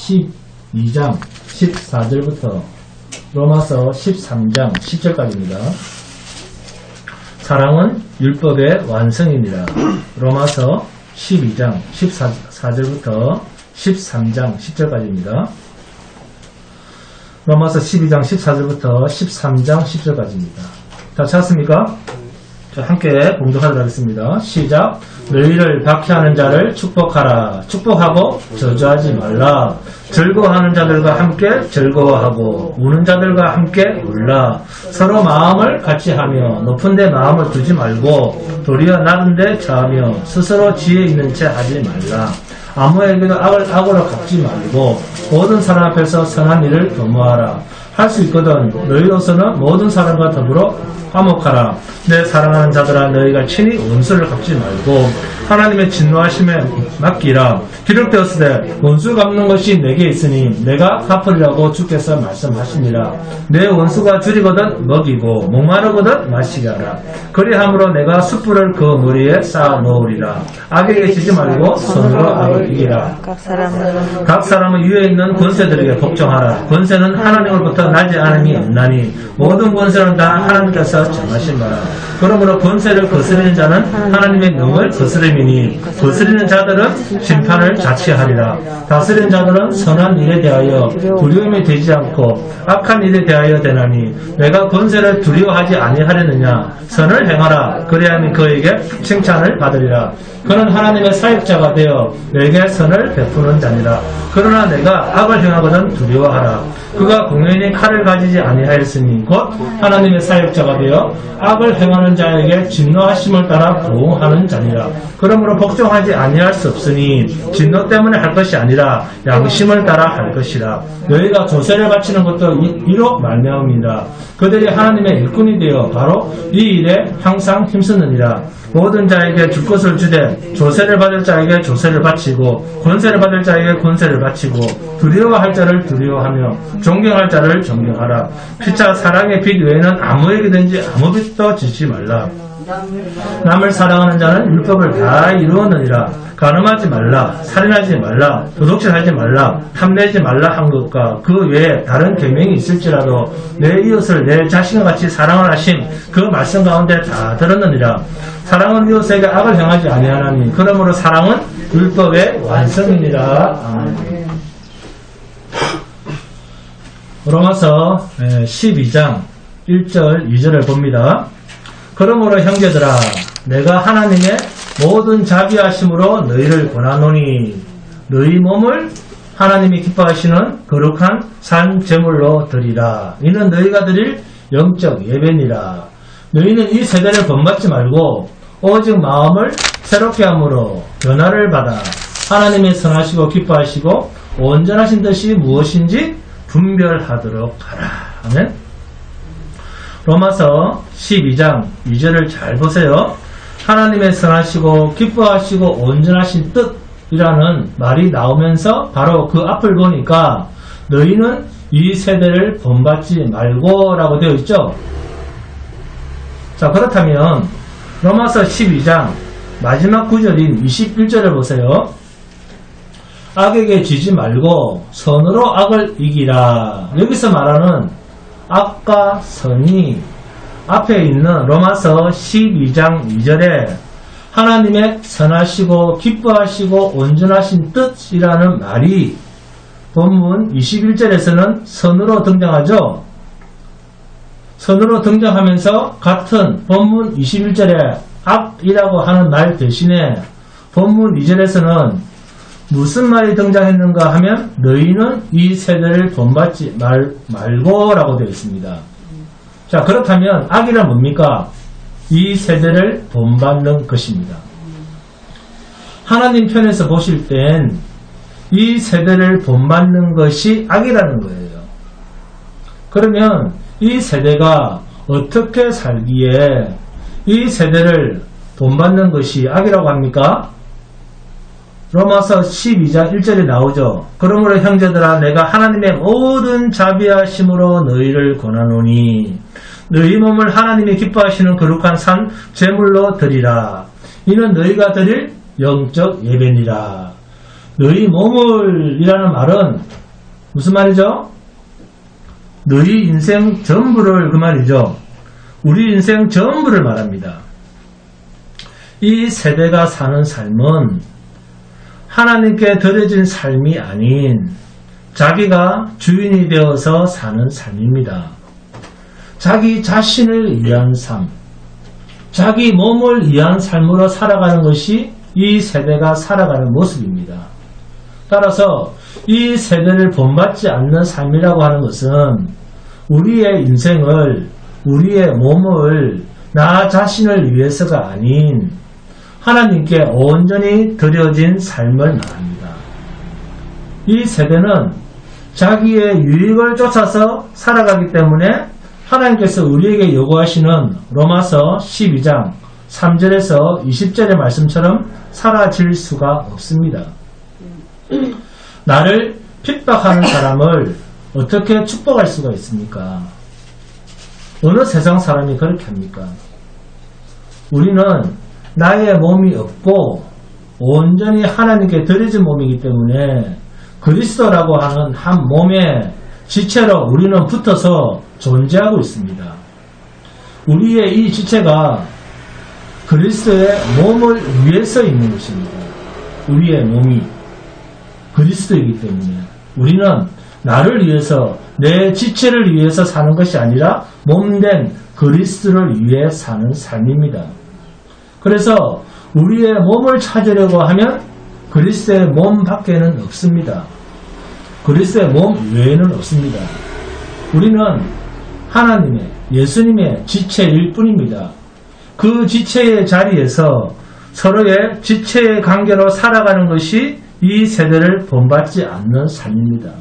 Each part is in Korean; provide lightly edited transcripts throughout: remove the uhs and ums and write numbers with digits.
12장 14절부터 로마서 13장 10절까지입니다. 사랑은 율법의 완성입니다. 로마서 12장 14절부터 13장 10절까지입니다. 로마서 12장 14절부터 13장 10절까지입니다. 다 찾았습니까? 자, 함께 봉독하도록 하겠습니다. 시작. 너희를 박해하는 자를 축복하라. 축복하고 저주하지 말라. 즐거워하는 자들과 함께 즐거워하고 우는 자들과 함께 울라. 서로 마음을 같이 하며 높은 데 마음을 두지 말고 도리어 낮은 데 처하며 스스로 지혜 있는 채 하지 말라. 아무에게도 악을 악으로 갚지 말고 모든 사람 앞에서 선한 일을 도모하라. 할 수 있거든 너희로서는 모든 사람과 더불어 화목하라. 내 사랑하는 자들아 너희가 친히 원수를 갚지 말고 하나님의 진노하심에 맡기라. 기록되었으되 원수 갚는 것이 내게 있으니 내가 갚으리라고 주께서 말씀하시니라. 내 원수가 줄이거든 먹이고 목마르거든 마시게 하라. 그리함으로 내가 숯불을 그 머리에 쌓아 놓으리라. 악에게 지지 말고 손으로 악을 이기라. 각 사람은 위에 있는 권세들에게 복종하라. 권세는 하나님으로부터 나지 않음이 없나니 모든 권세는 다 하나님께서 정하신 바라. 그러므로 권세를 거스르는 자는 하나님의 명을 거스름이니 거스르는 자들은 심판을 자취하리라. 다스리는 자들은 선한 일에 대하여 두려움이 되지 않고 악한 일에 대하여 되나니 내가 권세를 두려워하지 아니하려느냐. 선을 행하라. 그래야만 그에게 칭찬을 받으리라. 그는 하나님의 사역자가 되어 내게 선을 베푸는 자니라. 그러나 내가 악을 행하거든 두려워하라. 그가 공연히 칼을 가지지 아니하였으니 곧 하나님의 사역자가 되어 악을 행하는 자에게 진노하심을 따라 보응하는 자니라. 그러므로 복종하지 아니할 수 없으니 진노 때문에 할 것이 아니라 양심을 따라 할 것이라. 너희가 조세를 바치는 것도 이로 말미암이라. 그들이 하나님의 일꾼이 되어 바로 이 일에 항상 힘쓰느니라. 모든 자에게 줄 것을 주되 조세를 받을 자에게 조세를 바치고 권세를 받을 자에게 권세를 바치고 두려워할 자를 두려워하며 존경할 자를 존경하라. 피차 사랑의 빛 외에는 아무에게든지 아무 빛도 지지 말라. 남을 사랑하는 자는 율법을 다 이루었느니라. 간음하지 말라, 살인하지 말라, 도둑질하지 말라, 탐내지 말라 한 것과 그 외에 다른 계명이 있을지라도 내 이웃을 내 자신과 같이 사랑을 하심 그 말씀 가운데 다 들었느니라. 사랑은 이웃에게 악을 행하지 아니하나니 그러므로 사랑은 율법의 완성이니라. 아멘. 로마서 12장 1절 2절을 봅니다. 그러므로 형제들아 내가 하나님의 모든 자비하심으로 너희를 권하노니 너희 몸을 하나님이 기뻐하시는 거룩한 산 제물로 드리라. 이는 너희가 드릴 영적 예배니라. 너희는 이 세대를 본받지 말고 오직 마음을 새롭게 함으로 변화를 받아 하나님의 선하시고 기뻐하시고 온전하신 뜻이 무엇인지 분별하도록 하라. 아멘. 로마서 12장 2절을 잘 보세요. 하나님의 선하시고 기뻐하시고 온전하신 뜻이라는 말이 나오면서 바로 그 앞을 보니까 너희는 이 세대를 본받지 말고 라고 되어 있죠. 자, 그렇다면 로마서 12장 마지막 구절인 21절을 보세요. 악에게 지지 말고 선으로 악을 이기라. 여기서 말하는 악과 선이 앞에 있는 로마서 12장 2절에 하나님의 선하시고 기뻐하시고 온전하신 뜻이라는 말이 본문 21절에서는 선으로 등장하죠. 선으로 등장하면서 같은 본문 21절에 악이라고 하는 말 대신에 본문 2절에서는 무슨 말이 등장했는가 하면 너희는 이 세대를 본받지 말고 라고 되어 있습니다. 자, 그렇다면 악이란 뭡니까? 이 세대를 본받는 것입니다. 하나님 편에서 보실 땐 이 세대를 본받는 것이 악이라는 거예요. 그러면 이 세대가 어떻게 살기에 이 세대를 본받는 것이 악이라고 합니까? 로마서 12장 1절에 나오죠. 그러므로 형제들아 내가 하나님의 모든 자비하심으로 너희를 권하노니 너희 몸을 하나님이 기뻐하시는 거룩한 산 제물로 드리라. 이는 너희가 드릴 영적 예배니라. 너희 몸을 이라는 말은 무슨 말이죠? 너희 인생 전부를 그 말이죠. 우리 인생 전부를 말합니다. 이 세대가 사는 삶은 하나님께 드려진 삶이 아닌 자기가 주인이 되어서 사는 삶입니다. 자기 자신을 위한 삶, 자기 몸을 위한 삶으로 살아가는 것이 이 세대가 살아가는 모습입니다. 따라서 이 세대를 본받지 않는 삶이라고 하는 것은 우리의 인생을, 우리의 몸을 나 자신을 위해서가 아닌 하나님께 온전히 드려진 삶을 말합니다. 이 세대는 자기의 유익을 쫓아서 살아가기 때문에 하나님께서 우리에게 요구하시는 로마서 12장 3절에서 20절의 말씀처럼 살아질 수가 없습니다. 나를 핍박하는 사람을 어떻게 축복할 수가 있습니까? 어느 세상 사람이 그렇게 합니까? 우리는 나의 몸이 없고 온전히 하나님께 드려진 몸이기 때문에 그리스도라고 하는 한 몸의 지체로 우리는 붙어서 존재하고 있습니다. 우리의 이 지체가 그리스도의 몸을 위해서 있는 것입니다. 우리의 몸이 그리스도이기 때문에 우리는 나를 위해서, 내 지체를 위해서 사는 것이 아니라 몸된 그리스도를 위해 사는 삶입니다. 그래서 우리의 몸을 찾으려고 하면 그리스도의 몸 밖에는 없습니다. 그리스도의 몸 외에는 없습니다. 우리는 하나님의, 예수님의 지체일 뿐입니다. 그 지체의 자리에서 서로의 지체의 관계로 살아가는 것이 이 세대를 본받지 않는 삶입니다.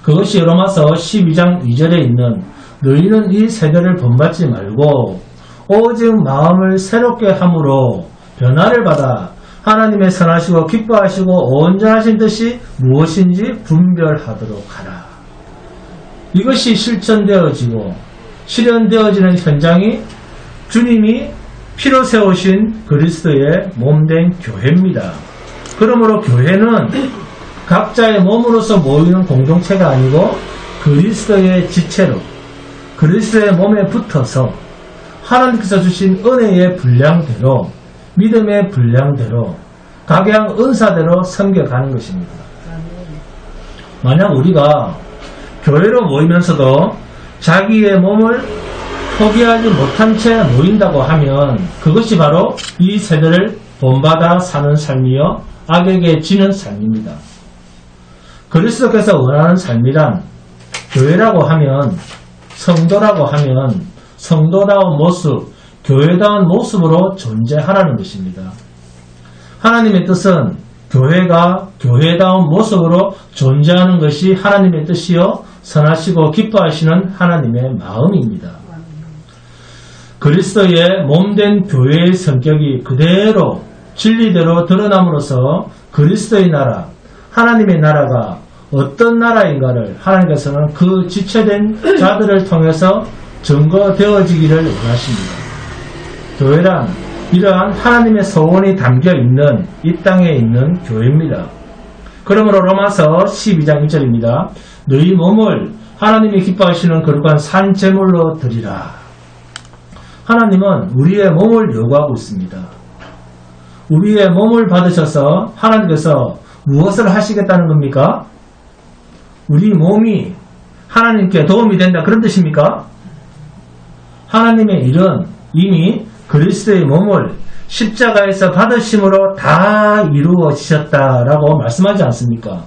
그것이 로마서 12장 2절에 있는 너희는 이 세대를 본받지 말고 오직 마음을 새롭게 함으로 변화를 받아 하나님의 선하시고 기뻐하시고 온전하신 뜻이 무엇인지 분별하도록 하라. 이것이 실천되어지고 실현되어지는 현장이 주님이 피로 세우신 그리스도의 몸된 교회입니다. 그러므로 교회는 각자의 몸으로서 모이는 공동체가 아니고 그리스도의 지체로 그리스도의 몸에 붙어서 하나님께서 주신 은혜의 분량대로 믿음의 분량대로 각양 은사대로 섬겨가는 것입니다. 만약 우리가 교회로 모이면서도 자기의 몸을 포기하지 못한 채 모인다고 하면 그것이 바로 이 세대를 본받아 사는 삶이요 악에게 지는 삶입니다. 그리스도께서 원하는 삶이란 교회라고 하면 성도라고 하면 성도다운 모습, 교회다운 모습으로 존재하라는 것입니다. 하나님의 뜻은 교회가 교회다운 모습으로 존재하는 것이 하나님의 뜻이요 선하시고 기뻐하시는 하나님의 마음입니다. 그리스도의 몸된 교회의 성격이 그대로 진리대로 드러남으로써 그리스도의 나라, 하나님의 나라가 어떤 나라인가를 하나님께서는 그 지체된 자들을 통해서 증거되어지기를 원하십니다. 교회란 이러한 하나님의 소원이 담겨있는 이 땅에 있는 교회입니다. 그러므로 로마서 12장 1절입니다. 너희 몸을 하나님이 기뻐하시는 거룩한 산 제물로 드리라. 하나님은 우리의 몸을 요구하고 있습니다. 우리의 몸을 받으셔서 하나님께서 무엇을 하시겠다는 겁니까? 우리 몸이 하나님께 도움이 된다 그런 뜻입니까? 하나님의 일은 이미 그리스도의 몸을 십자가에서 받으심으로 다 이루어지셨다라고 말씀하지 않습니까?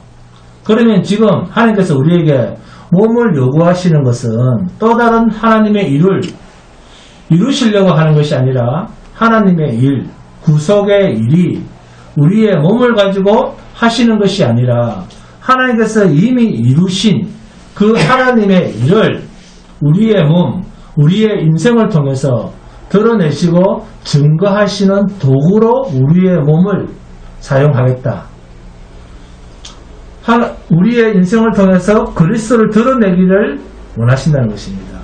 그러면 지금 하나님께서 우리에게 몸을 요구하시는 것은 또 다른 하나님의 일을 이루시려고 하는 것이 아니라 하나님의 일, 구속의 일이 우리의 몸을 가지고 하시는 것이 아니라 하나님께서 이미 이루신 그 하나님의 일을 우리의 몸, 우리의 인생을 통해서 드러내시고 증거하시는 도구로 우리의 몸을 사용하겠다. 우리의 인생을 통해서 그리스도를 드러내기를 원하신다는 것입니다.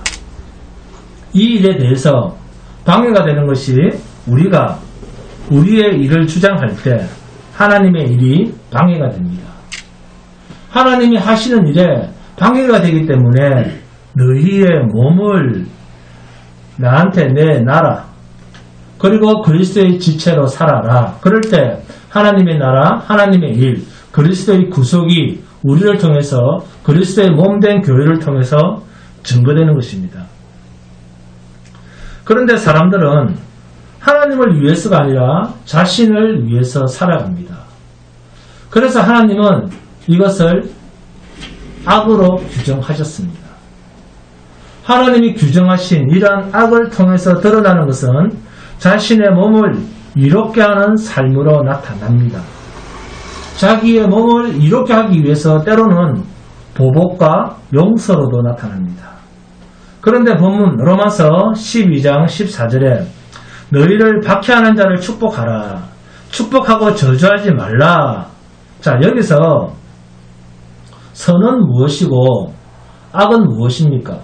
이 일에 대해서 방해가 되는 것이 우리가 우리의 일을 주장할 때 하나님의 일이 방해가 됩니다. 하나님이 하시는 일에 방해가 되기 때문에 너희의 몸을 나한테 내놔라. 그리고 그리스도의 지체로 살아라. 그럴 때 하나님의 나라, 하나님의 일, 그리스도의 구속이 우리를 통해서 그리스도의 몸된 교회를 통해서 증거되는 것입니다. 그런데 사람들은 하나님을 위해서가 아니라 자신을 위해서 살아갑니다. 그래서 하나님은 이것을 악으로 규정하셨습니다. 하나님이 규정하신 이러한 악을 통해서 드러나는 것은 자신의 몸을 이롭게 하는 삶으로 나타납니다. 자기의 몸을 이롭게 하기 위해서 때로는 보복과 용서로도 나타납니다. 그런데 본문 로마서 12장 14절에 너희를 박해하는 자를 축복하라. 축복하고 저주하지 말라. 자, 여기서 선은 무엇이고 악은 무엇입니까?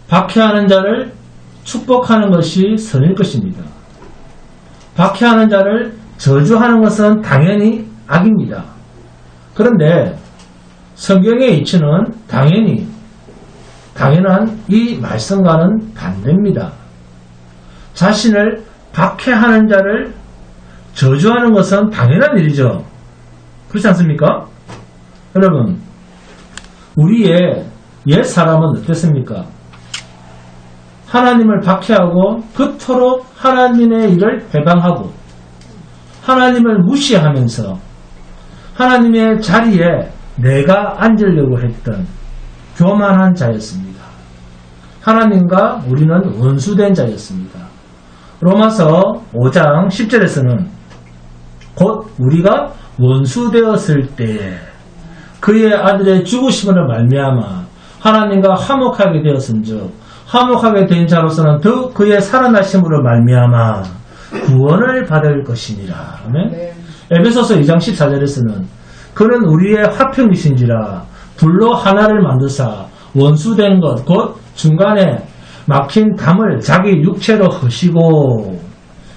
박해하는 자를 축복하는 것이 선일 것입니다. 박해하는 자를 저주하는 것은 당연히 악입니다. 그런데 성경의 이치는 당연한 이 말씀과는 반대입니다. 자신을 박해하는 자를 저주하는 것은 당연한 일이죠. 그렇지 않습니까? 여러분, 우리의 옛 사람은 어땠습니까? 하나님을 박해하고 그토록 하나님의 일을 회방하고 하나님을 무시하면서 하나님의 자리에 내가 앉으려고 했던 교만한 자였습니다. 하나님과 우리는 원수된 자였습니다. 로마서 5장 10절에서는 곧 우리가 원수되었을 때에 그의 아들의 죽으심으로 말미암아 하나님과 화목하게 되었은즉 화목하게 된 자로서는 더욱 그의 살아나심으로 말미암아 구원을 받을 것이니라. 아멘. 네. 에베소서 2장 14절에서는 그는 우리의 화평이신지라 불로 하나를 만드사 원수된 것 곧 중간에 막힌 담을 자기 육체로 허시고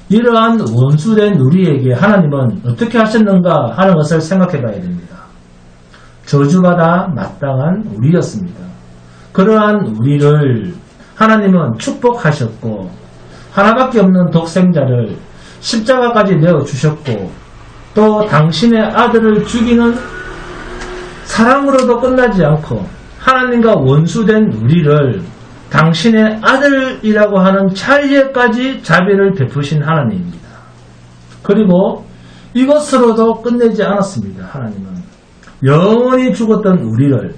이러한 원수된 우리에게 하나님은 어떻게 하셨는가 하는 것을 생각해 봐야 됩니다. 저주받아 마땅한 우리였습니다. 그러한 우리를 하나님은 축복하셨고 하나밖에 없는 독생자를 십자가까지 내어주셨고 또 당신의 아들을 죽이는 사랑으로도 끝나지 않고 하나님과 원수된 우리를 당신의 아들이라고 하는 차이에까지 자비를 베푸신 하나님입니다. 그리고 이것으로도 끝내지 않았습니다. 하나님은 영원히 죽었던 우리를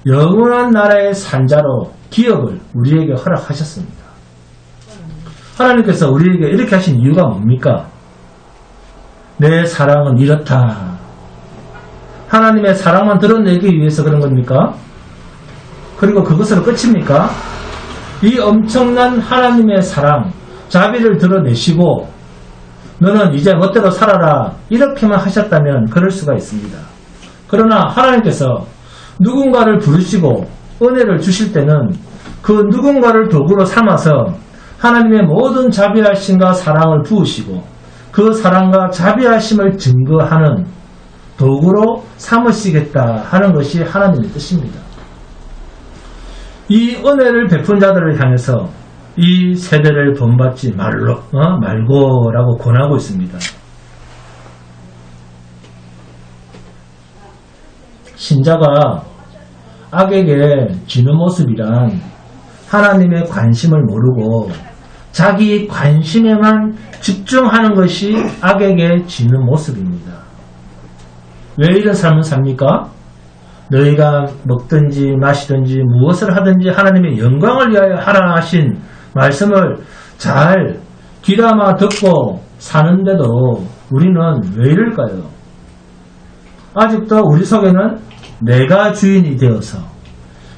영원한 나라의 산자로 기업을 우리에게 허락하셨습니다. 하나님께서 우리에게 이렇게 하신 이유가 뭡니까? 내 사랑은 이렇다. 하나님의 사랑만 드러내기 위해서 그런 겁니까? 그리고 그것으로 끝입니까? 이 엄청난 하나님의 사랑, 자비를 드러내시고 너는 이제 멋대로 살아라 이렇게만 하셨다면 그럴 수가 있습니다. 그러나 하나님께서 누군가를 부르시고 은혜를 주실 때는 그 누군가를 도구로 삼아서 하나님의 모든 자비하심과 사랑을 부으시고 그 사랑과 자비하심을 증거하는 도구로 삼으시겠다 하는 것이 하나님의 뜻입니다. 이 은혜를 베푼 자들을 향해서 이 세대를 본받지 말고라고 권하고 있습니다. 신자가 악에게 지는 모습이란 하나님의 관심을 모르고 자기 관심에만 집중하는 것이 악에게 지는 모습입니다. 왜 이런 삶을 삽니까? 너희가 먹든지 마시든지 무엇을 하든지 하나님의 영광을 위하여 하라 하신 말씀을 잘 귀담아 듣고 사는데도 우리는 왜 이럴까요? 아직도 우리 속에는 내가 주인이 되어서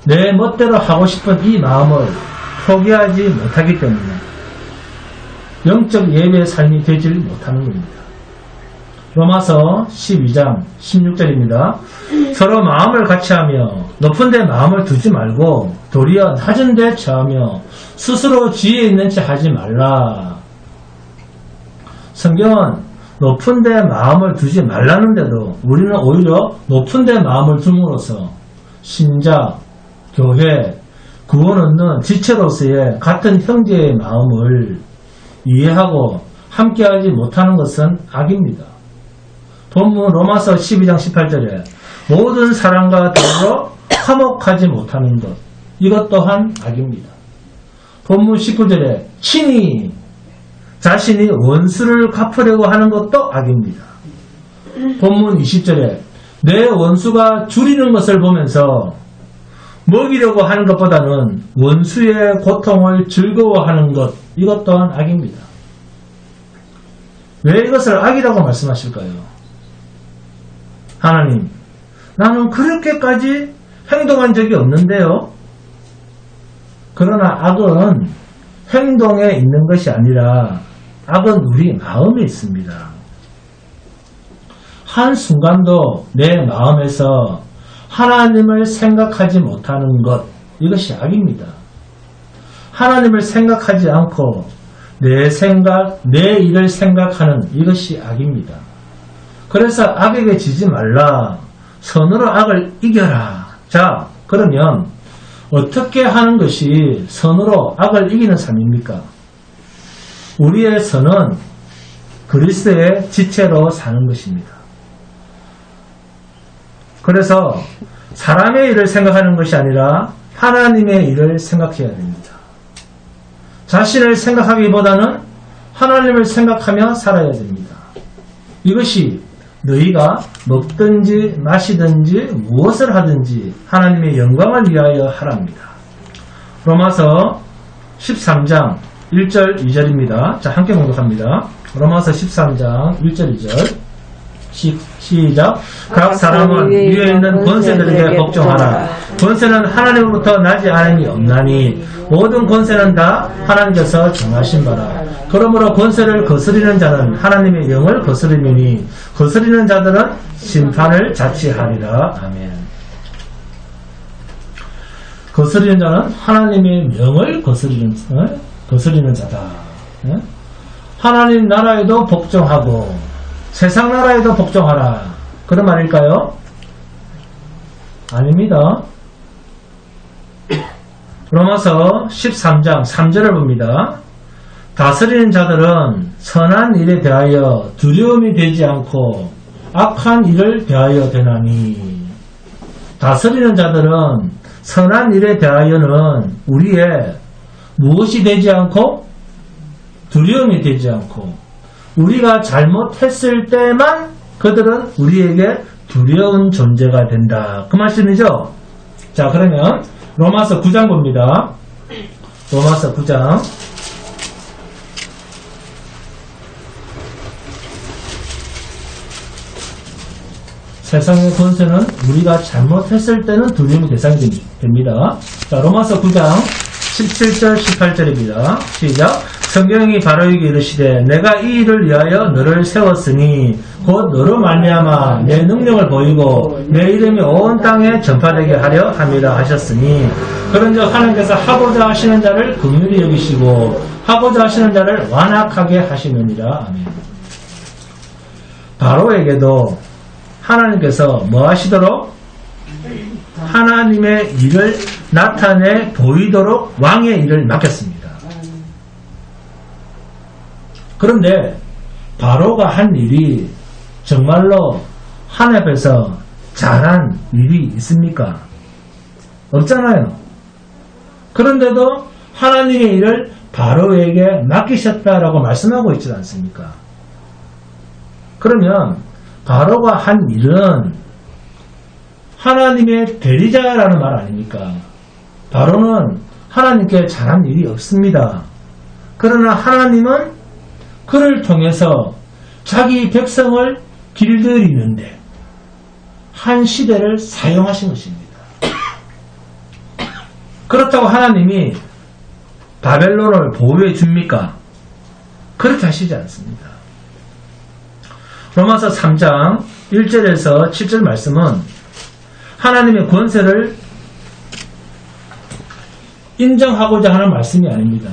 내 멋대로 하고 싶은 이 마음을 포기하지 못하기 때문에 영적 예배의 삶이 되질 못하는 겁니다. 로마서 12장 16절입니다. 서로 마음을 같이하며 높은 데 마음을 두지 말고 도리어 낮은 데 처하며 스스로 지혜 있는 체 하지 말라. 성경은 높은 데 마음을 두지 말라는데도 우리는 오히려 높은 데 마음을 둠으로써 신자, 교회, 구원 얻는 지체로서의 같은 형제의 마음을 이해하고 함께하지 못하는 것은 악입니다. 본문 로마서 12장 18절에 모든 사람과 더불어 화목하지 못하는 것, 이것 또한 악입니다. 본문 19절에 친히 자신이 원수를 갚으려고 하는 것도 악입니다. 본문 20절에 내 원수가 줄이는 것을 보면서 먹이려고 하는 것보다는 원수의 고통을 즐거워하는 것, 이것 또한 악입니다. 왜 이것을 악이라고 말씀하실까요? 하나님, 나는 그렇게까지 행동한 적이 없는데요. 그러나 악은 행동에 있는 것이 아니라 악은 우리 마음에 있습니다. 한순간도 내 마음에서 하나님을 생각하지 못하는 것, 이것이 악입니다. 하나님을 생각하지 않고 내 생각, 내 일을 생각하는 이것이 악입니다. 그래서 악에게 지지 말라. 선으로 악을 이겨라. 자, 그러면 어떻게 하는 것이 선으로 악을 이기는 삶입니까? 우리의 선은 그리스도의 지체로 사는 것입니다. 그래서 사람의 일을 생각하는 것이 아니라 하나님의 일을 생각해야 됩니다. 자신을 생각하기보다는 하나님을 생각하며 살아야 됩니다. 이것이 너희가 먹든지 마시든지 무엇을 하든지 하나님의 영광을 위하여 하랍니다. 로마서 13장 1절 2절입니다. 자, 함께 공독합니다. 로마서 13장 1절 2절 시작. 각 사람은 위에 있는 권세들에게 복종하라. 권세는 하나님으로부터 나지 않음이 없나니 모든 권세는 다 하나님께서 정하신 바라. 그러므로 권세를 거스리는 자는 하나님의 영을 거스리니 거스리는 자들은 심판을 자취하리라. 아멘. 거스리는 자는 하나님의 영을 거스리는 자다. 하나님 나라에도 복종하고 세상 나라에도 복종하라. 그런 말일까요? 아닙니다. 로마서 13장 3절을 봅니다. 다스리는 자들은 선한 일에 대하여 두려움이 되지 않고 악한 일을 대하여 되나니. 다스리는 자들은 선한 일에 대하여는 우리의 무엇이 되지 않고 두려움이 되지 않고 우리가 잘못했을 때만 그들은 우리에게 두려운 존재가 된다. 그 말씀이죠? 자, 그러면 로마서 9장 봅니다. 로마서 9장 세상의 권세는 우리가 잘못했을 때는 두려움의 대상이 됩니다. 자, 로마서 9장 17절 18절입니다. 시작. 성경이 바로에게 이르시되 내가 이 일을 위하여 너를 세웠으니 곧 너로 말미암아 내 능력을 보이고 내 이름이 온 땅에 전파되게 하려 함이라 하셨으니 그런즉 하나님께서 하고자 하시는 자를 긍휼히 여기시고 하고자 하시는 자를 완악하게 하시느니라. 아멘. 바로에게도 하나님께서 뭐 하시도록? 하나님의 일을 나타내 보이도록 왕의 일을 맡겼습니다. 그런데 바로가 한 일이 정말로 하나님 앞에서 잘한 일이 있습니까? 없잖아요. 그런데도 하나님의 일을 바로에게 맡기셨다라고 말씀하고 있지 않습니까? 그러면 바로가 한 일은 하나님의 대리자라는 말 아닙니까? 바로는 하나님께 잘한 일이 없습니다. 그러나 하나님은 그를 통해서 자기 백성을 길들이는데 한 시대를 사용하신 것입니다. 그렇다고 하나님이 바벨론을 보호해 줍니까? 그렇게 하시지 않습니다. 로마서 3장 1절에서 7절 말씀은 하나님의 권세를 인정하고자 하는 말씀이 아닙니다.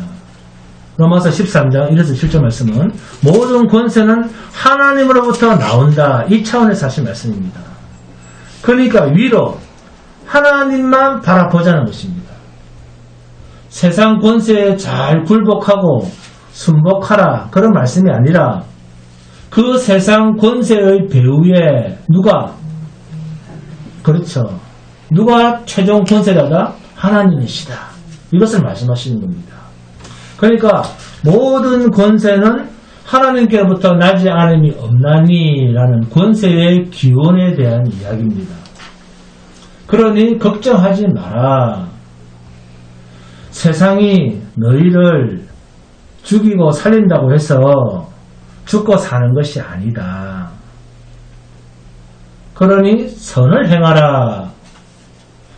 로마서 13장 1에서 7절 말씀은 모든 권세는 하나님으로부터 나온다. 이 차원에서 하신 말씀입니다. 그러니까 위로 하나님만 바라보자는 것입니다. 세상 권세에 잘 굴복하고 순복하라 그런 말씀이 아니라 그 세상 권세의 배후에 누가? 그렇죠. 누가 최종 권세자다? 하나님이시다. 이것을 말씀하시는 겁니다. 그러니까 모든 권세는 하나님께로부터 나지 않음이 없나니 라는 권세의 기원에 대한 이야기입니다. 그러니 걱정하지 마라. 세상이 너희를 죽이고 살린다고 해서 죽고 사는 것이 아니다. 그러니 선을 행하라.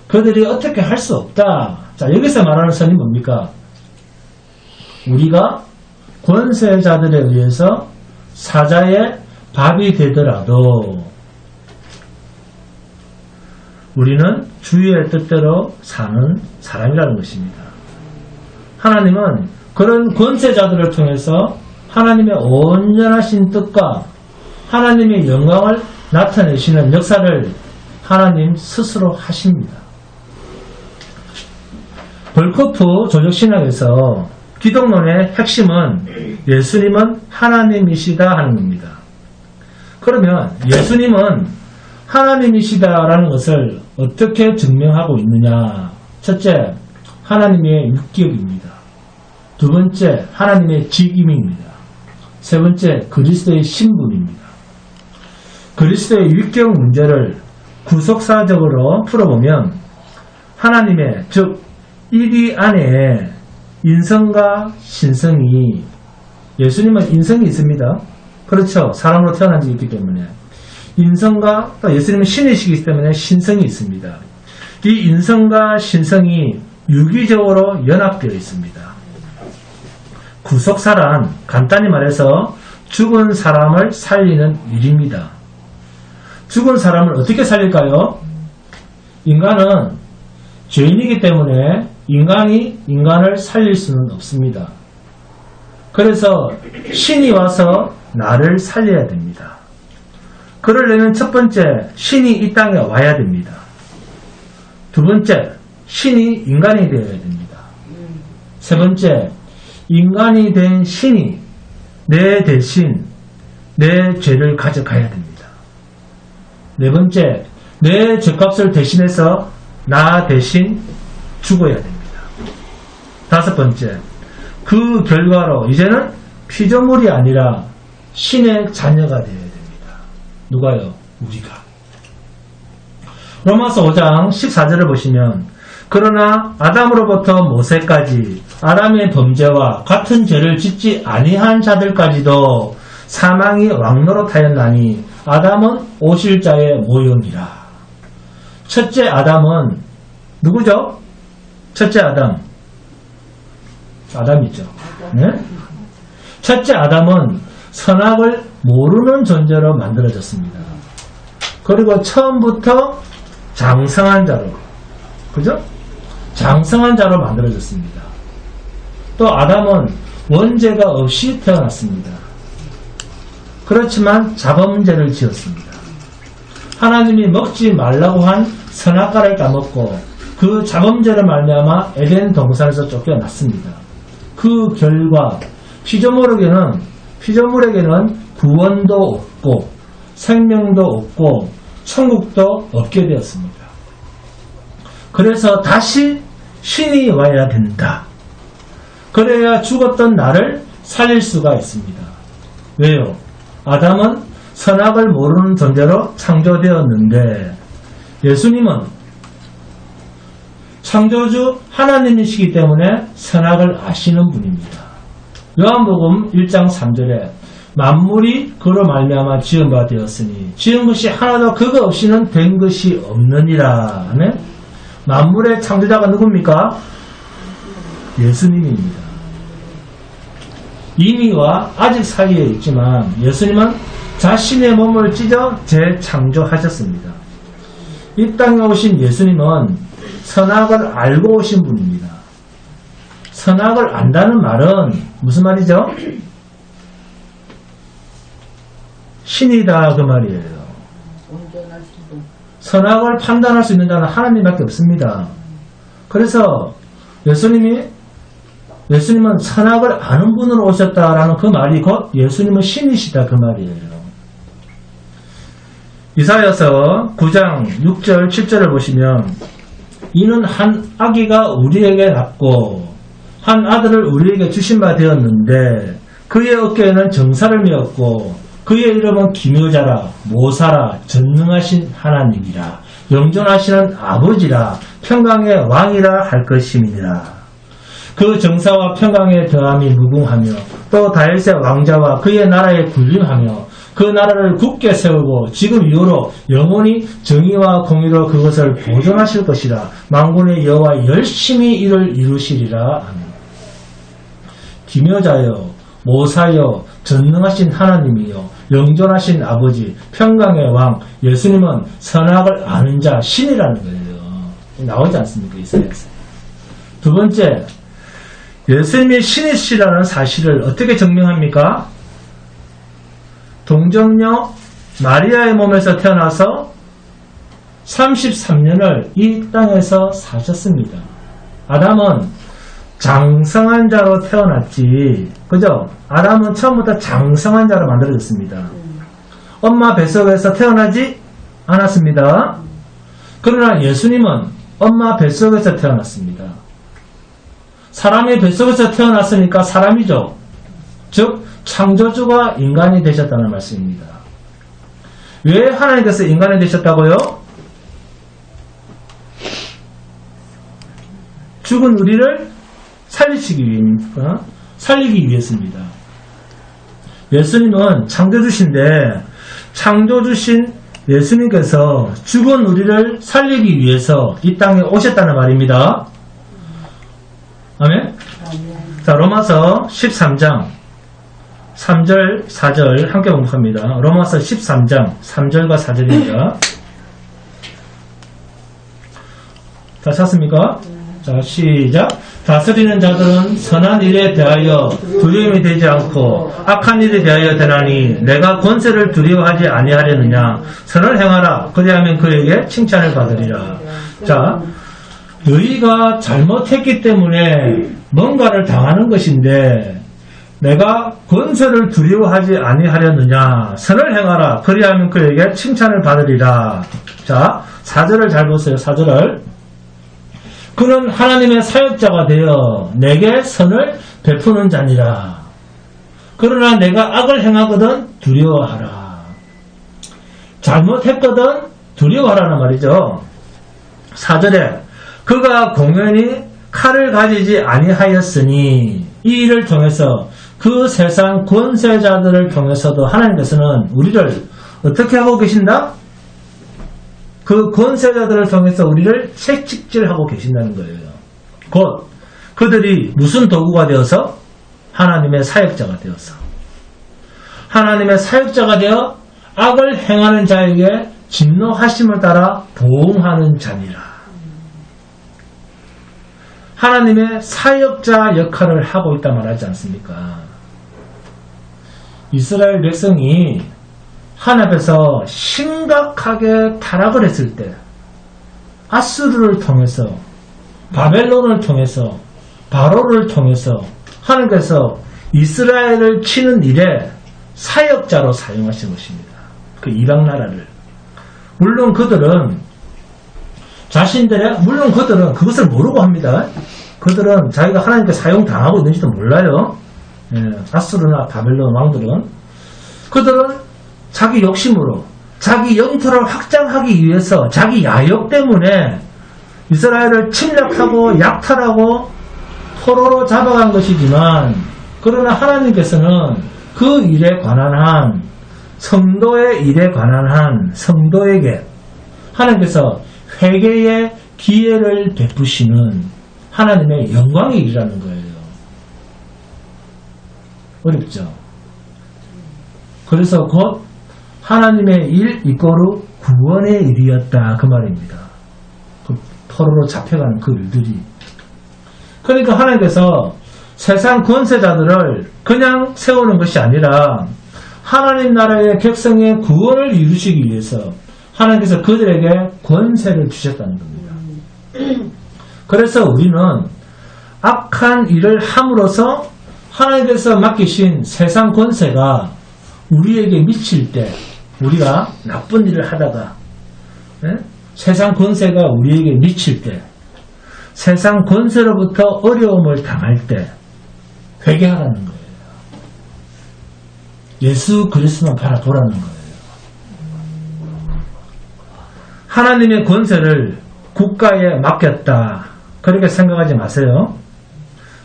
그들이 어떻게 할 수 없다. 자, 여기서 말하는 선이 뭡니까? 우리가 권세자들에 의해서 사자의 밥이 되더라도 우리는 주의 뜻대로 사는 사람이라는 것입니다. 하나님은 그런 권세자들을 통해서 하나님의 온전하신 뜻과 하나님의 영광을 나타내시는 역사를 하나님 스스로 하십니다. 벌코프 조적신학에서 기독론의 핵심은 예수님은 하나님이시다 하는 겁니다. 그러면 예수님은 하나님이시다라는 것을 어떻게 증명하고 있느냐? 첫째, 하나님의 육격입니다. 두 번째, 하나님의 직임입니다. 세 번째, 그리스도의 신분입니다. 그리스도의 육격 문제를 구속사적으로 풀어보면 하나님의 즉 이리 안에 인성과 신성이 예수님은 인성이 있습니다. 그렇죠. 사람으로 태어난 지 있기 때문에 인성과 또 예수님은 신이시기 때문에 신성이 있습니다. 이 인성과 신성이 유기적으로 연합되어 있습니다. 구속사란 간단히 말해서 죽은 사람을 살리는 일입니다. 죽은 사람을 어떻게 살릴까요? 인간은 죄인이기 때문에 인간이 인간을 살릴 수는 없습니다. 그래서 신이 와서 나를 살려야 됩니다. 그러려면 첫 번째, 신이 이 땅에 와야 됩니다. 두 번째, 신이 인간이 되어야 됩니다. 세 번째, 인간이 된 신이 내 대신 내 죄를 가져가야 됩니다. 네 번째, 내 죄값을 대신해서 나 대신 죽어야 됩니다. 다섯 번째, 그 결과로 이제는 피조물이 아니라 신의 자녀가 되어야 됩니다. 누가요? 우리가. 로마서 5장 14절을 보시면 그러나 아담으로부터 모세까지 아담의 범죄와 같은 죄를 짓지 아니한 자들까지도 사망이 왕노릇하였나니 아담은 오실 자의 모형이라. 첫째 아담은 누구죠? 첫째 아담이죠. 네? 첫째 아담은 선악을 모르는 존재로 만들어졌습니다. 그리고 처음부터 장성한 자로, 그죠? 장성한 자로 만들어졌습니다. 또 아담은 원죄가 없이 태어났습니다. 그렇지만 자범죄를 지었습니다. 하나님이 먹지 말라고 한 선악과를 까먹고 그 자범죄를 말미암아 에덴 동산에서 쫓겨났습니다. 그 결과 피조물에게는 구원도 없고 생명도 없고 천국도 없게 되었습니다. 그래서 다시 신이 와야 된다. 그래야 죽었던 나를 살릴 수가 있습니다. 왜요? 아담은 선악을 모르는 존재로 창조되었는데 예수님은 창조주 하나님이시기 때문에 선악을 아시는 분입니다. 요한복음 1장 3절에 만물이 그로 말미암아 지은 바 되었으니 지은 것이 하나도 그거 없이는 된 것이 없느니라. 네? 만물의 창조자가 누굽니까? 예수님입니다. 이미와 아직 사이에 있지만 예수님은 자신의 몸을 찢어 재창조하셨습니다. 이 땅에 오신 예수님은 선악을 알고 오신 분입니다. 선악을 안다는 말은 무슨 말이죠? 신이다 그 말이에요. 선악을 판단할 수 있는 자는 하나님밖에 없습니다. 그래서 예수님은 선악을 아는 분으로 오셨다라는 그 말이 곧 예수님은 신이시다 그 말이에요. 이사야서 9장 6절 7절을 보시면 이는 한 아기가 우리에게 낳고 한 아들을 우리에게 주신 바 되었는데 그의 어깨에는 정사를 메었고 그의 이름은 기묘자라 모사라 전능하신 하나님이라 영존하시는 아버지라 평강의 왕이라 할 것임이니라. 그 정사와 평강의 더함이 무궁하며 또 다윗의 왕자와 그의 나라에 군림하며 그 나라를 굳게 세우고 지금 이후로 영원히 정의와 공의로 그것을 보존하실 것이라. 만군의 여호와 열심히 이를 이루시리라. 아멘. 기묘자여 모사여 전능하신 하나님이여 영존하신 아버지 평강의 왕 예수님은 선악을 아는 자 신이라는 거예요. 나오지 않습니까? 이사야서. 두 번째, 예수님이 신이시라는 사실을 어떻게 증명합니까? 동정녀 마리아의 몸에서 태어나서 33년을 이 땅에서 사셨습니다. 아담은 장성한 자로 태어났지. 그죠? 아담은 처음부터 장성한 자로 만들어졌습니다. 엄마 뱃속에서 태어나지 않았습니다. 그러나 예수님은 엄마 뱃속에서 태어났습니다. 사람의 뱃속에서 태어났으니까 사람이죠. 즉 창조주가 인간이 되셨다는 말씀입니다. 왜 하나님께서 인간이 되셨다고요? 죽은 우리를 살리시기 위해입니까? 살리기 위해서입니다. 예수님은 창조주신데 창조주신 예수님께서 죽은 우리를 살리기 위해서 이 땅에 오셨다는 말입니다. 아멘? 자, 로마서 13장 3절, 4절 함께 공부합니다. 로마서 13장 3절과 4절입니다. 다 찾습니까? 자, 시작. 다스리는 자들은 선한 일에 대하여 두려움이 되지 않고 악한 일에 대하여 되나니 내가 권세를 두려워하지 아니하려느냐. 선을 행하라. 그리하면 그에게 칭찬을 받으리라. 자, 너희가 잘못했기 때문에 뭔가를 당하는 것인데 내가 권세를 두려워하지 아니하려느냐. 선을 행하라. 그리하면 그에게 칭찬을 받으리라. 자, 4절을 잘 보세요. 4절을. 그는 하나님의 사역자가 되어 내게 선을 베푸는 자니라. 그러나 내가 악을 행하거든 두려워하라. 잘못했거든 두려워하라는 말이죠. 4절에 그가 공연히 칼을 가지지 아니하였으니 이 일을 통해서 그 세상 권세자들을 통해서도 하나님께서는 우리를 어떻게 하고 계신다? 그 권세자들을 통해서 우리를 채찍질하고 계신다는 거예요. 곧 그들이 무슨 도구가 되어서? 하나님의 사역자가 되어서 하나님의 사역자가 되어 악을 행하는 자에게 진노하심을 따라 보응하는 자니라. 하나님의 사역자 역할을 하고 있다 말하지 않습니까? 이스라엘 백성이 하나님 앞에서 심각하게 타락을 했을 때 아수르를 통해서 바벨론을 통해서 바로를 통해서 하나님께서 이스라엘을 치는 일에 사역자로 사용하신 것입니다. 그 이방 나라를. 물론 그들은 그것을 모르고 합니다. 그들은 자기가 하나님께 사용당하고 있는지도 몰라요. 아수르나 바벨론 왕들은. 그들은 자기 욕심으로 자기 영토를 확장하기 위해서 자기 야욕 때문에 이스라엘을 침략하고 약탈하고 포로로 잡아간 것이지만 그러나 하나님께서는 그 일에 관한 한 성도의 일에 관한 한 성도에게 하나님께서 회개의 기회를 베푸시는 하나님의 영광의 일이라는 거예요. 어렵죠? 그래서 곧 하나님의 일 이꼬르 구원의 일이었다 그 말입니다. 그 포로로 잡혀가는 그 일들이. 그러니까 하나님께서 세상 권세자들을 그냥 세우는 것이 아니라 하나님 나라의 백성의 구원을 이루시기 위해서 하나님께서 그들에게 권세를 주셨다는 겁니다. 그래서 우리는 악한 일을 함으로써 하나님께서 맡기신 세상 권세가 우리에게 미칠 때, 우리가 나쁜 일을 하다가 세상 권세가 우리에게 미칠 때, 세상 권세로부터 어려움을 당할 때 회개하라는 거예요. 예수 그리스도만 바라보라는 거예요. 하나님의 권세를 국가에 맡겼다, 그렇게 생각하지 마세요.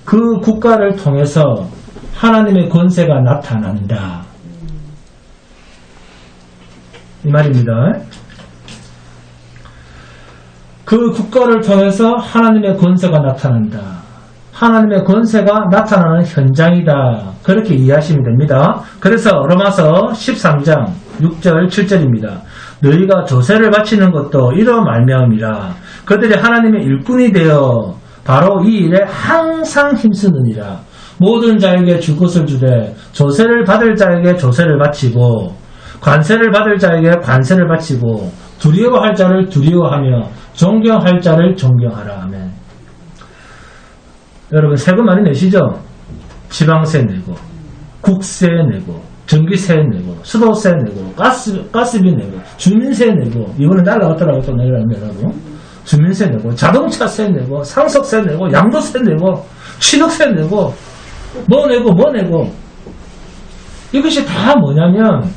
그 국가를 통해서 하나님의 권세가 나타난다, 이 말입니다. 그 국가를 통해서 하나님의 권세가 나타난다. 하나님의 권세가 나타나는 현장이다, 그렇게 이해하시면 됩니다. 그래서 로마서 13장 6절 7절입니다. 너희가 조세를 바치는 것도 이러 말미암이라. 그들이 하나님의 일꾼이 되어 바로 이 일에 항상 힘쓰느니라. 모든 자에게 줄 것을 주되 조세를 받을 자에게 조세를 바치고 관세를 받을 자에게 관세를 바치고 두려워할 자를 두려워하며 존경할 자를 존경하라. 아멘. 여러분, 세금 많이 내시죠? 지방세 내고, 국세 내고, 전기세 내고, 수도세 내고, 가스비 내고, 주민세 내고, 이번에 날라갔더라고, 또 내라고. 주민세 내고, 자동차세 내고, 상속세 내고, 양도세 내고, 취득세 내고, 뭐 내고. 이것이 다 뭐냐면,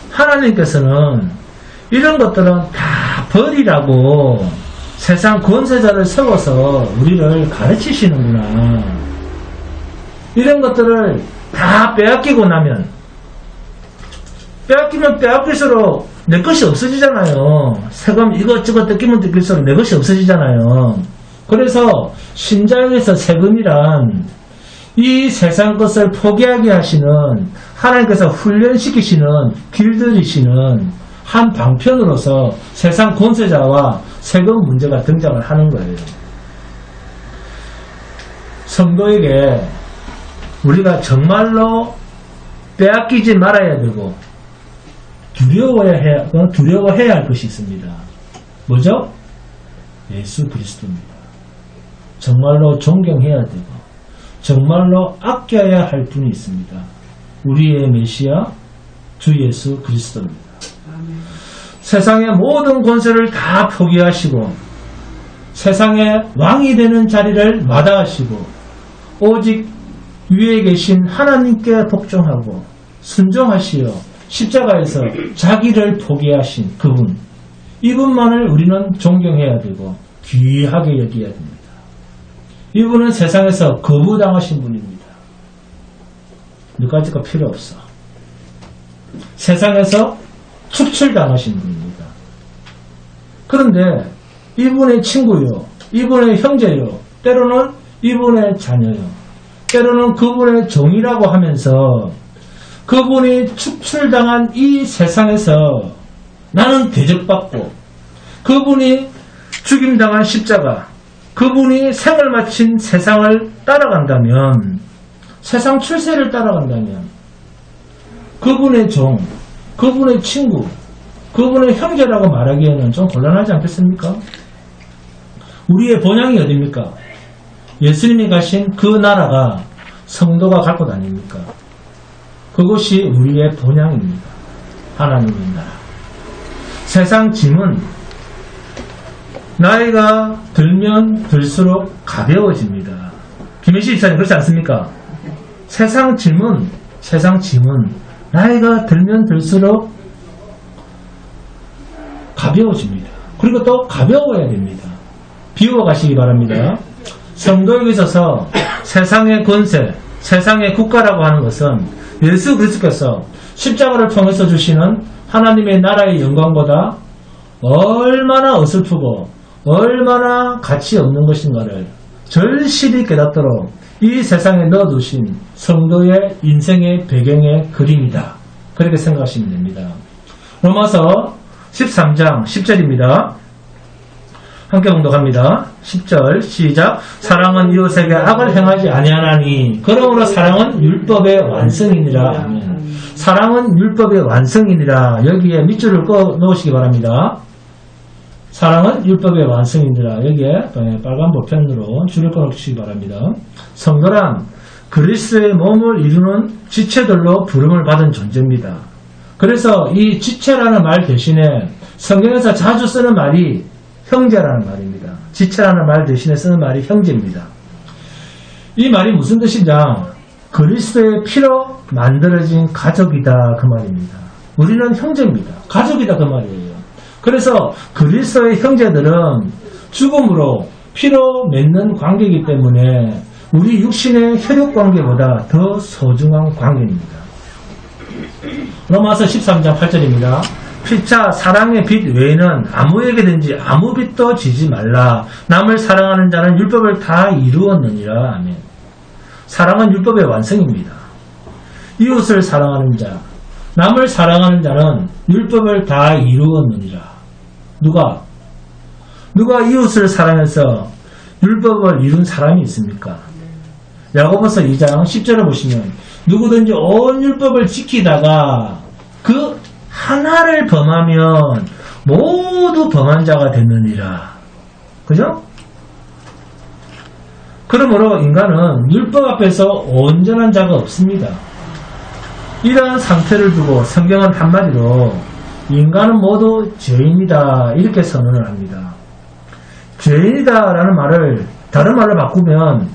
하나님께서는 이런 것들은 다 버리라고 세상 권세자를 세워서 우리를 가르치시는구나. 이런 것들을 다 빼앗기고 나면, 빼앗기면 빼앗길수록 내 것이 없어지잖아요. 세금 이것저것 뜯기면 뜯길수록 내 것이 없어지잖아요. 그래서 신자에게서 세금이란 이 세상 것을 포기하게 하시는, 하나님께서 훈련시키시는, 길들이시는 한 방편으로서 세상 권세자와 세금 문제가 등장을 하는 거예요. 성도에게 우리가 정말로 빼앗기지 말아야 되고 두려워해야 할 것이 있습니다. 뭐죠? 예수 그리스도입니다. 정말로 존경해야 되고 정말로 아껴야 할 분이 있습니다. 우리의 메시아 주 예수 그리스도입니다. 세상의 모든 권세를 다 포기하시고 세상의 왕이 되는 자리를 마다하시고 오직 위에 계신 하나님께 복종하고 순종하시어 십자가에서 자기를 포기하신 그분, 이분만을 우리는 존경해야 되고 귀하게 여겨야 됩니다. 이분은 세상에서 거부당하신 분입니다. 몇 가지가 필요 없어. 세상에서 축출당하신 분입니다. 그런데 이분의 친구요, 이분의 형제요, 때로는 이분의 자녀요, 때로는 그분의 종이라고 하면서 그분이 축출당한 이 세상에서 나는 대접받고 그분이 죽임당한 십자가, 그분이 생을 마친 세상을 따라간다면, 세상 출세를 따라간다면 그분의 종, 그분의 친구, 그분의 형제라고 말하기에는 좀 곤란하지 않겠습니까? 우리의 본향이 어디입니까? 예수님이 가신 그 나라가 성도가 갈 곳 아닙니까? 그것이 우리의 본향입니다. 하나님의 나라. 세상 짐은 나이가 들면 들수록 가벼워집니다. 김혜시 집사님 그렇지 않습니까? 세상 짐은 나이가 들면 들수록 가벼워집니다. 그리고 또 가벼워야 됩니다. 비워 가시기 바랍니다. 성도에게 있어서 세상의 권세, 세상의 국가라고 하는 것은 예수 그리스도께서 십자가를 통해서 주시는 하나님의 나라의 영광보다 얼마나 어설프고 얼마나 가치 없는 것인가를 절실히 깨닫도록 이 세상에 넣어두신 성도의 인생의 배경의 그림이다, 그렇게 생각하시면 됩니다. 로마서 13장 10절입니다. 함께 봉독합니다. 10절 시작. 사랑은 이웃에게 악을 행하지 아니하나니 그러므로 사랑은 율법의 완성이니라. 아멘. 사랑은 율법의 완성이니라. 여기에 밑줄을 꺼 놓으시기 바랍니다. 사랑은 율법의 완성이니라. 여기에 빨간 볼펜으로 줄을 꺼 놓으시기 바랍니다. 성도란 그리스도의 몸을 이루는 지체들로 부름을 받은 존재입니다. 그래서 이 지체라는 말 대신에 성경에서 자주 쓰는 말이 형제라는 말입니다. 지체라는 말 대신에 쓰는 말이 형제입니다. 이 말이 무슨 뜻이냐? 그리스도의 피로 만들어진 가족이다 그 말입니다. 우리는 형제입니다. 가족이다 그 말이에요. 그래서 그리스도의 형제들은 죽음으로 피로 맺는 관계이기 때문에 우리 육신의 혈육 관계보다 더 소중한 관계입니다. 로마서 13장 8절입니다. 피차 사랑의 빚 외에는 아무에게든지 아무 빚도 지지 말라. 남을 사랑하는 자는 율법을 다 이루었느니라. 아멘. 사랑은 율법의 완성입니다. 이웃을 사랑하는 자, 남을 사랑하는 자는 율법을 다 이루었느니라. 누가 이웃을 사랑해서 율법을 이룬 사람이 있습니까? 야고보서 2장 10절을 보시면 누구든지 온 율법을 지키다가 그 하나를 범하면 모두 범한 자가 됐느니라. 그죠? 그러므로 인간은 율법 앞에서 온전한 자가 없습니다. 이러한 상태를 두고 성경은 한마디로 인간은 모두 죄인이다 이렇게 선언을 합니다. 죄인이다 라는 말을 다른 말로 바꾸면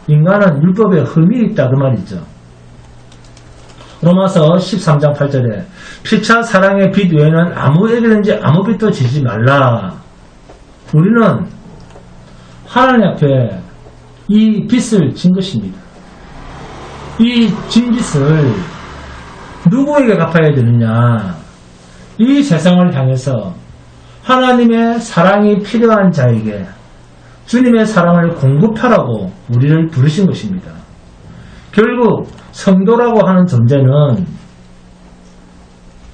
인간은 율법에 흠이 있다 그 말이죠. 로마서 13장 8절에 피차 사랑의 빚 외에는 아무에게든지 아무 빚도 지지 말라. 우리는 하나님 앞에 이 빚을 진 것입니다. 이 진 빚을 누구에게 갚아야 되느냐? 이 세상을 향해서 하나님의 사랑이 필요한 자에게 주님의 사랑을 공급하라고 우리를 부르신 것입니다. 결국 성도라고 하는 존재는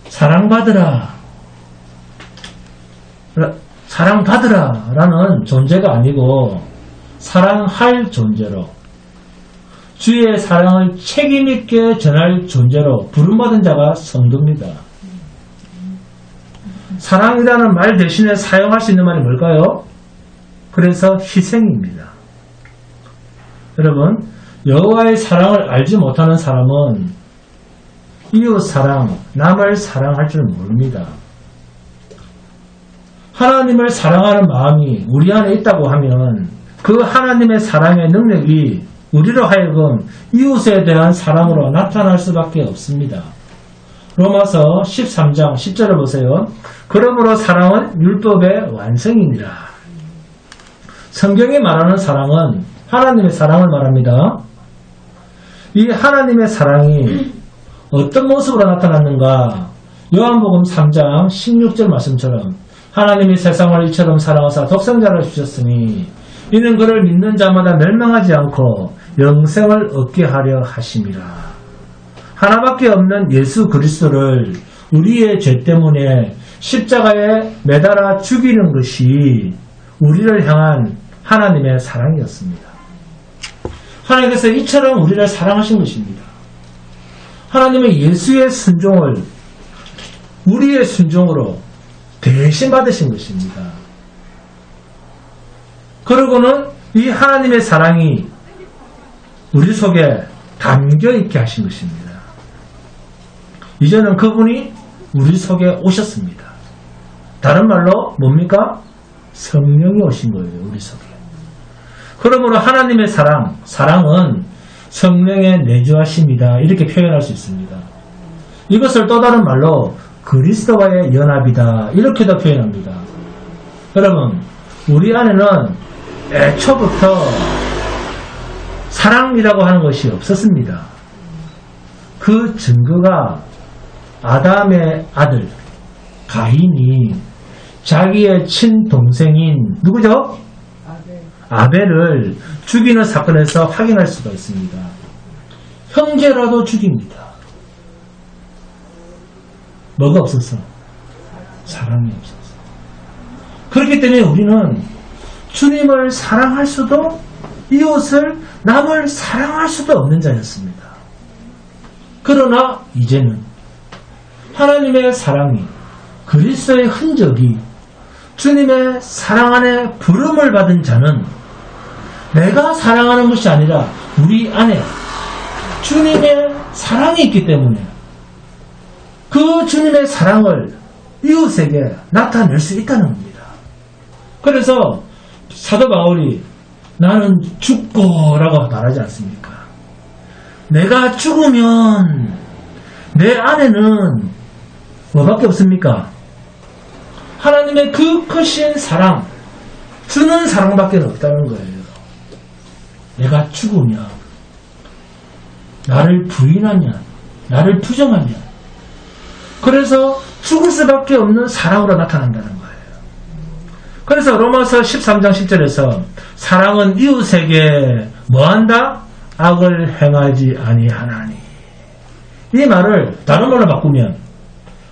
사랑받으라 라는 존재가 아니고 사랑할 존재로 주의 사랑을 책임있게 전할 존재로 부름받은 자가 성도입니다. 사랑이라는 말 대신에 사용할 수 있는 말이 뭘까요? 그래서 희생입니다. 여러분, 여호와의 사랑을 알지 못하는 사람은 이웃 사랑, 남을 사랑할 줄 모릅니다. 하나님을 사랑하는 마음이 우리 안에 있다고 하면 그 하나님의 사랑의 능력이 우리로 하여금 이웃에 대한 사랑으로 나타날 수밖에 없습니다. 로마서 13장 10절을 보세요. 그러므로 사랑은 율법의 완성이니라. 성경이 말하는 사랑은 하나님의 사랑을 말합니다. 이 하나님의 사랑이 어떤 모습으로 나타났는가? 요한복음 3장 16절 말씀처럼 하나님이 세상을 이처럼 사랑하사 독생자를 주셨으니 이는 그를 믿는 자마다 멸망하지 않고 영생을 얻게 하려 하심이라. 하나밖에 없는 예수 그리스도를 우리의 죄 때문에 십자가에 매달아 죽이는 것이 우리를 향한 하나님의 사랑이었습니다. 하나님께서 이처럼 우리를 사랑하신 것입니다. 하나님의 예수의 순종을 우리의 순종으로 대신 받으신 것입니다. 그러고는 이 하나님의 사랑이 우리 속에 담겨있게 하신 것입니다. 이제는 그분이 우리 속에 오셨습니다. 다른 말로 뭡니까? 성령이 오신 거예요. 우리 속에. 그러므로 하나님의 사랑은 성령의 내주하심이다. 이렇게 표현할 수 있습니다. 이것을 또 다른 말로 그리스도와의 연합이다. 이렇게도 표현합니다. 여러분, 우리 안에는 애초부터 사랑이라고 하는 것이 없었습니다. 그 증거가 아담의 아들 가인이 자기의 친동생인 누구죠? 아벨을 죽이는 사건에서 확인할 수가 있습니다. 형제라도 죽입니다. 뭐가 없었어? 사랑이 없었어. 그렇기 때문에 우리는 주님을 사랑할 수도 이웃을 남을 사랑할 수도 없는 자였습니다. 그러나 이제는 하나님의 사랑이 그리스도의 흔적이 주님의 사랑 안에 부름을 받은 자는 내가 사랑하는 것이 아니라 우리 안에 주님의 사랑이 있기 때문에 그 주님의 사랑을 이웃에게 나타낼 수 있다는 겁니다. 그래서 사도 바울이 나는 죽고라고 말하지 않습니까? 내가 죽으면 내 안에는 뭐밖에 없습니까? 하나님의 그 크신 사랑, 주는 사랑밖에 없다는 거예요. 내가 죽으면, 나를 부인하면, 나를 부정하면, 그래서 죽을 수밖에 없는 사랑으로 나타난다는 거예요. 그래서 로마서 13장 10절에서 사랑은 이웃에게 뭐한다? 악을 행하지 아니하나니. 이 말을 다른 말로 바꾸면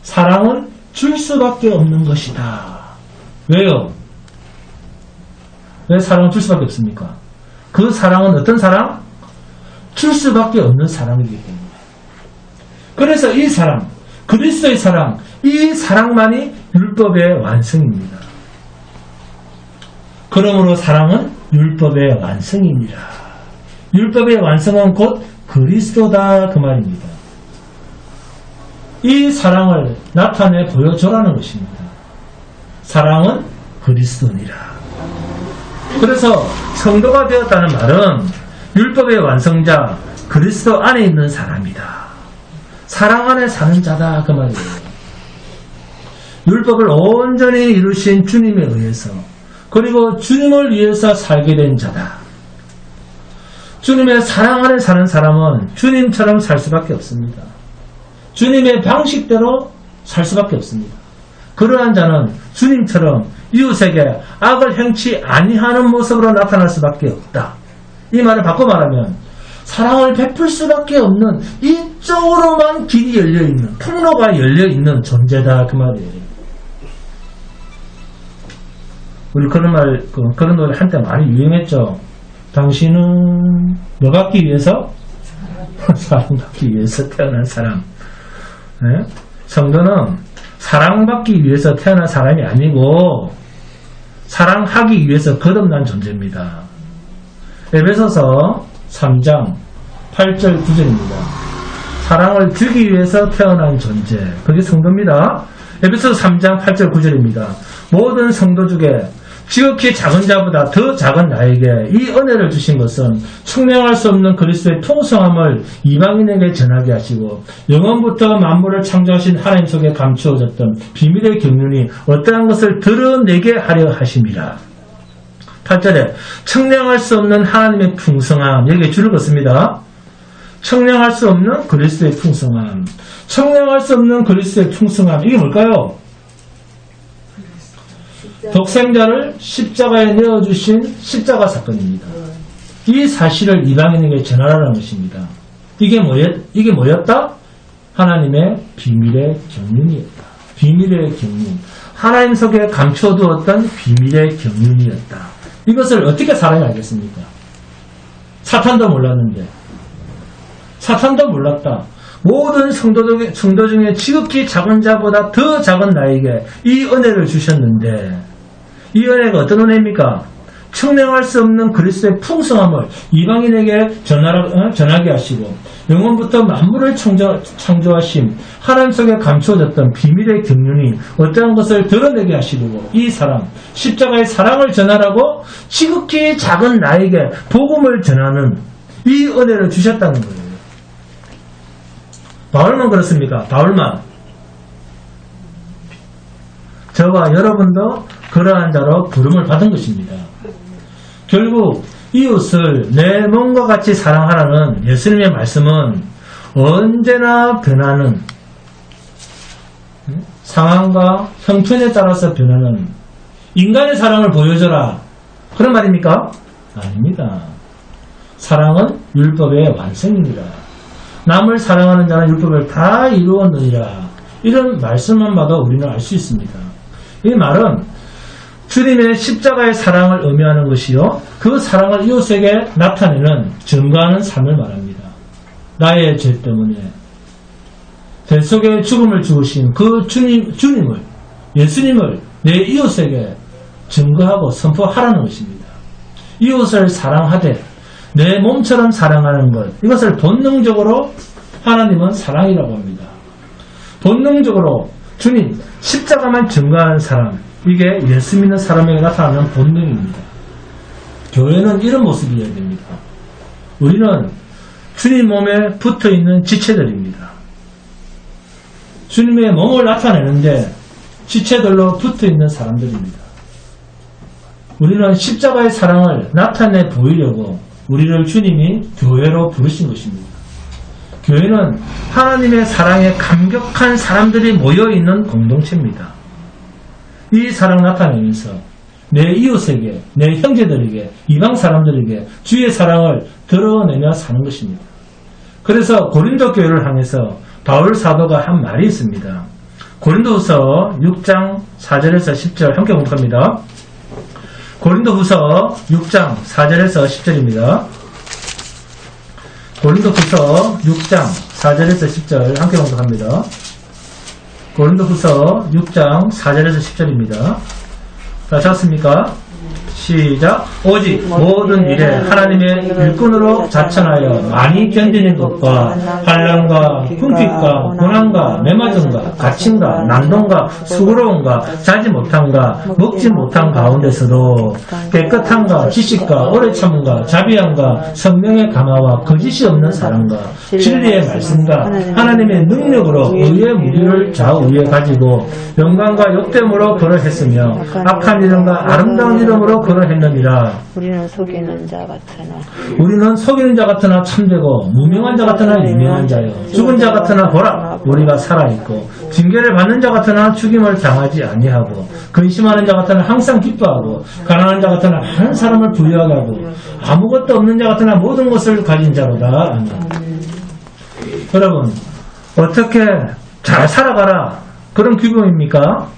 사랑은 줄 수밖에 없는 것이다. 왜요? 왜 사랑은 줄 수밖에 없습니까? 그 사랑은 어떤 사랑? 줄 수밖에 없는 사랑이기 때문에. 그래서 이 사랑, 그리스도의 사랑, 이 사랑만이 율법의 완성입니다. 그러므로 사랑은 율법의 완성입니다. 율법의 완성은 곧 그리스도다 그 말입니다. 이 사랑을 나타내 보여줘라는 것입니다. 사랑은 그리스도니라. 그래서 성도가 되었다는 말은 율법의 완성자 그리스도 안에 있는 사람이다. 사랑 안에 사는 자다 그 말이에요. 율법을 온전히 이루신 주님에 의해서 그리고 주님을 위해서 살게 된 자다. 주님의 사랑 안에 사는 사람은 주님처럼 살 수밖에 없습니다. 주님의 방식대로 살 수밖에 없습니다. 그러한 자는 주님처럼 이웃에게 악을 행치 아니하는 모습으로 나타날 수밖에 없다. 이 말을 바꿔 말하면 사랑을 베풀 수밖에 없는 이쪽으로만 길이 열려있는, 통로가 열려있는 존재다 그 말이에요. 우리 그런 노래 한때 많이 유행했죠. 당신은 뭐 받기 위해서? 사랑받기 위해서 태어난 사람. 네? 성도는 사랑받기 위해서 태어난 사람이 아니고 사랑하기 위해서 거듭난 존재입니다. 에베소서 3장 8절 9절입니다. 사랑을 주기 위해서 태어난 존재. 그게 성도입니다. 에베소서 3장 8절 9절입니다. 모든 성도 중에 지극히 작은 자보다 더 작은 나에게 이 은혜를 주신 것은 측량할 수 없는 그리스도의 풍성함을 이방인에게 전하게 하시고 영원부터 만물을 창조하신 하나님 속에 감추어졌던 비밀의 경륜이 어떠한 것을 드러내게 하려 하심이라. 8절에 측량할 수 없는 하나님의 풍성함, 여기에 줄을 긋습니다. 측량할 수 없는 그리스도의 풍성함. 측량할 수 없는 그리스도의 풍성함, 이게 뭘까요? 독생자를 십자가에 내어주신 십자가 사건입니다. 이 사실을 이방인에게 전하라는 것입니다. 이게 뭐였다? 하나님의 비밀의 경륜이었다. 비밀의 경륜. 하나님 속에 감춰두었던 비밀의 경륜이었다. 이것을 어떻게 사람이 알겠습니까? 사탄도 몰랐는데. 사탄도 몰랐다. 모든 성도 중에 지극히 작은 자보다 더 작은 나에게 이 은혜를 주셨는데 이 은혜가 어떤 은혜입니까? 측량할 수 없는 그리스도의 풍성함을 이방인에게 전하게 하시고 영원부터 만물을 창조하심 하나님 속에 감추어졌던 비밀의 경륜이 어떠한 것을 드러내게 하시고 이 사랑, 십자가의 사랑을 전하라고 지극히 작은 나에게 복음을 전하는 이 은혜를 주셨다는 거예요. 바울만 그렇습니까? 바울만. 저와 여러분도 그러한 자로 부름을 받은 것입니다. 결국 이웃을 내 몸과 같이 사랑하라는 예수님의 말씀은 언제나 변하는 상황과 형편에 따라서 변하는 인간의 사랑을 보여줘라. 그런 말입니까? 아닙니다. 사랑은 율법의 완성입니다. 남을 사랑하는 자는 율법을 다 이루었느니라. 이런 말씀만 봐도 우리는 알 수 있습니다. 이 말은 주님의 십자가의 사랑을 의미하는 것이요. 그 사랑을 이웃에게 나타내는 증거하는 삶을 말합니다. 나의 죄 때문에 죄 속에 죽음을 죽으신 그 주님을, 예수님을 내 이웃에게 증거하고 선포하라는 것입니다. 이웃을 사랑하되 내 몸처럼 사랑하는 것, 이것을 본능적으로 하나님은 사랑이라고 합니다. 본능적으로 주님, 십자가만 증거하는 사람, 이게 예수 믿는 사람에게 나타나는 본능입니다. 교회는 이런 모습이어야 됩니다. 우리는 주님 몸에 붙어있는 지체들입니다. 주님의 몸을 나타내는데 지체들로 붙어있는 사람들입니다. 우리는 십자가의 사랑을 나타내 보이려고 우리를 주님이 교회로 부르신 것입니다. 교회는 하나님의 사랑에 감격한 사람들이 모여있는 공동체입니다. 이 사랑 나타내면서 내 이웃에게, 내 형제들에게, 이방 사람들에게 주의 사랑을 드러내며 사는 것입니다. 그래서 고린도 교회를 향해서 바울 사도가 한 말이 있습니다. 고린도후서 6장 4절에서 10절 함께 공독합니다. 고린도후서 6장 4절에서 10절입니다. 고린도후서 6장 4절에서 10절 함께 공독합니다. 고린도후서 6장 4절에서 10절입니다. 다 찾았습니까? 시작. 오직 모든 일에 하나님의 일꾼으로 자천하여 많이 견디는 것과 환난과 궁핍과 고난과 매맞음과 갇힘과 난동과 수고로움과 자지 못함과 먹지 못한 가운데서도 깨끗함과 지식과 오래 참음과 자비함과 성령의 감화와 거짓이 없는 사랑과 진리의 말씀과 하나님의 능력으로 의의 무기를 좌우에 가지고 영광과 욕됨으로 걸어했으며 악한 이름과 아름다운 이름으로 걸어했느니라. 우리는 속이는 자 같으나 참되고 무명한 자 같으나 유명한 자요 죽은 자 같으나 보라 우리가 살아있고 징계를 받는 자 같으나 죽임을 당하지 아니하고 근심하는 자 같으나 항상 기뻐하고 가난한 자 같으나 많은 사람을 부유하게 하고 아무것도 없는 자 같으나 모든 것을 가진 자로다. 아멘. 여러분, 어떻게 잘 살아가라 그런 규범입니까?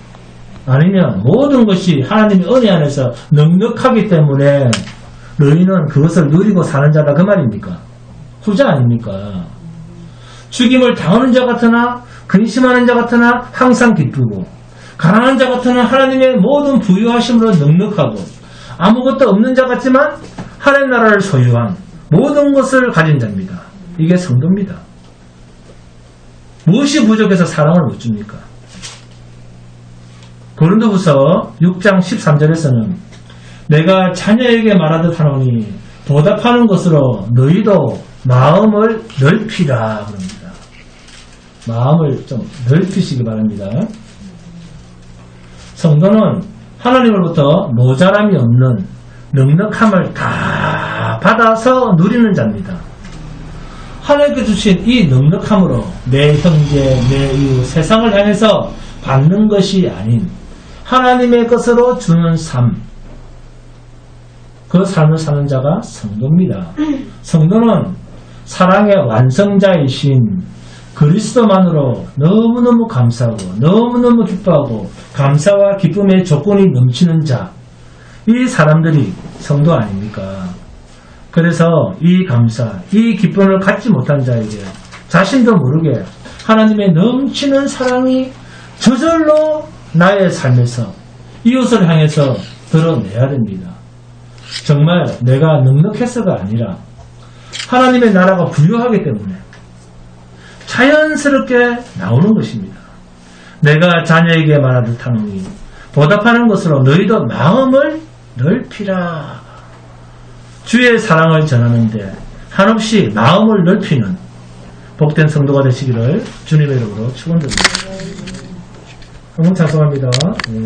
아니면 모든 것이 하나님의 은혜 안에서 넉넉하기 때문에 너희는 그것을 누리고 사는 자다 그 말입니까? 후자 아닙니까? 죽임을 당하는 자 같으나 근심하는 자 같으나 항상 기쁘고 가난한 자 같으나 하나님의 모든 부유하심으로 넉넉하고 아무것도 없는 자 같지만 하나님 나라를 소유한 모든 것을 가진 자입니다. 이게 성도입니다. 무엇이 부족해서 사랑을 못 줍니까? 고린도후서 6장 13절에서는 내가 자녀에게 말하듯 하노니 보답하는 것으로 너희도 마음을 넓히라 그럽니다. 마음을 좀 넓히시기 바랍니다. 성도는 하나님으로부터 모자람이 없는 넉넉함을 다 받아서 누리는 자입니다. 하나님께 주신 이 넉넉함으로 내 형제, 내 이웃, 세상을 향해서 받는 것이 아닌 하나님의 것으로 주는 삶, 그 삶을 사는 자가 성도입니다. 성도는 사랑의 완성자이신 그리스도만으로 너무너무 감사하고 너무너무 기뻐하고 감사와 기쁨의 조건이 넘치는 자, 이 사람들이 성도 아닙니까? 그래서 이 감사, 이 기쁨을 갖지 못한 자에게 자신도 모르게 하나님의 넘치는 사랑이 저절로 나의 삶에서 이웃을 향해서 드러내야 됩니다. 정말 내가 넉넉해서가 아니라 하나님의 나라가 부유하기 때문에 자연스럽게 나오는 것입니다. 내가 자녀에게 말하듯 하노니 보답하는 것으로 너희도 마음을 넓히라. 주의 사랑을 전하는데 한없이 마음을 넓히는 복된 성도가 되시기를 주님의 이름으로 축원드립니다. 찬송합니다.